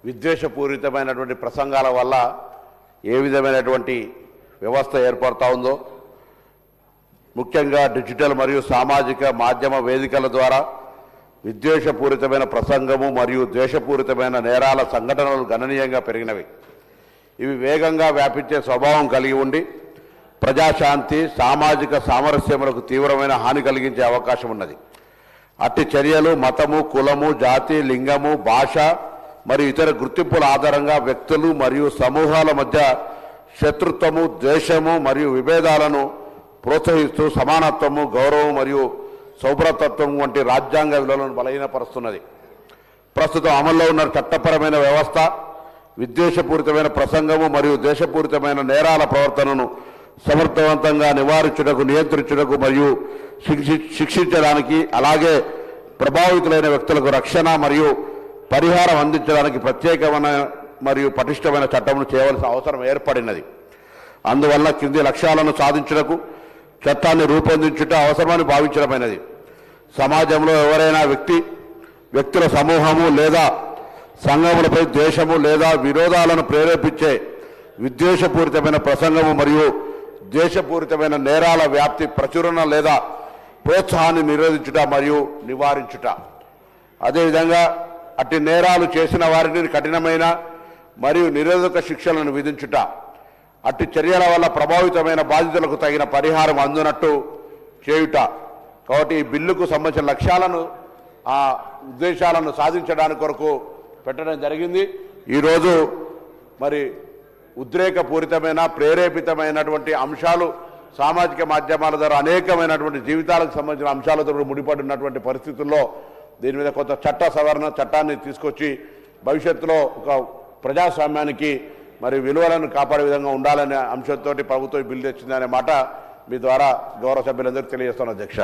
విద్వేషపూరితమైనటువంటి ప్రసంగాల వల్ల ఏ విధమైనటువంటి వ్యవస్థ ఏర్పడుతూ ఉందో, ముఖ్యంగా డిజిటల్ మరియు సామాజిక మాధ్యమ వేదికల ద్వారా విద్వేషపూరితమైన ప్రసంగము మరియు ద్వేషపూరితమైన నేరాల సంఘటనలు గణనీయంగా పెరిగినవి. ఇవి వేగంగా వ్యాపించే స్వభావం కలిగి ఉండి ప్రజాశాంతి, సామాజిక సామరస్యములకు తీవ్రమైన హాని కలిగించే అవకాశం ఉన్నది. అట్టి చర్యలు మతము, కులము, జాతి, లింగము, భాష మరియు ఇతర గుర్తింపుల ఆధారంగా వ్యక్తులు మరియు సమూహాల మధ్య శత్రుత్వము, ద్వేషము మరియు విభేదాలను ప్రోత్సహిస్తూ సమానత్వము, గౌరవం మరియు సౌభ్రతత్వం వంటి రాజ్యాంగ విలువలను బలహీనపరుస్తున్నది. ప్రస్తుతం అమల్లో ఉన్న చట్టపరమైన వ్యవస్థ విద్వేషపూరితమైన ప్రసంగము మరియు దేశపూరితమైన నేరాల ప్రవర్తనను సమర్థవంతంగా నివారించుటకు, నియంత్రించుటకు మరియు శిక్షించడానికి, అలాగే ప్రభావితులైన వ్యక్తులకు రక్షణ మరియు పరిహారం అందించడానికి ప్రత్యేకమైన మరియు పటిష్టమైన చట్టమును చేయవలసిన అవసరం ఏర్పడినది. అందువల్ల కింది లక్ష్యాలను సాధించుటకు చట్టాన్ని రూపొందించుట అవసరమని భావించడమైనది. సమాజంలో ఎవరైనా వ్యక్తుల సమూహము లేదా సంఘములపై ద్వేషము లేదా విరోధాలను ప్రేరేపించే విద్వేషపూరితమైన ప్రసంగము మరియు ద్వేషపూరితమైన నేరాల వ్యాప్తి, ప్రచురణ లేదా ప్రోత్సాహాన్ని నిరోధించుట మరియు నివారించుట. అదేవిధంగా అట్టి నేరాలు చేసిన వారిని కఠినమైన మరియు నిరోధక శిక్షలను విధించుట, అట్టి చర్యల వల్ల ప్రభావితమైన బాధితులకు తగిన పరిహారం అందునట్టు చేయుట. కాబట్టి ఈ బిల్లుకు సంబంధించిన లక్ష్యాలను, ఆ ఉద్దేశాలను సాధించడానికి కొరకు పెట్టడం జరిగింది. ఈరోజు మరి ఉద్రేకపూరితమైన, ప్రేరేపితమైనటువంటి అంశాలు సామాజిక మాధ్యమాల ద్వారా అనేకమైనటువంటి జీవితాలకు సంబంధించిన అంశాలతో ముడిపడినటువంటి పరిస్థితుల్లో దీని మీద కొంత చట్ట సవరణ చట్టాన్ని తీసుకొచ్చి భవిష్యత్తులో ఒక ప్రజాస్వామ్యానికి మరి విలువలను కాపాడే విధంగా ఉండాలనే అంశంతో ప్రభుత్వం బిల్లు తెచ్చిందనే మాట మీ ద్వారా గౌరవ సభ్యులందరికీ తెలియజేస్తాను అధ్యక్ష.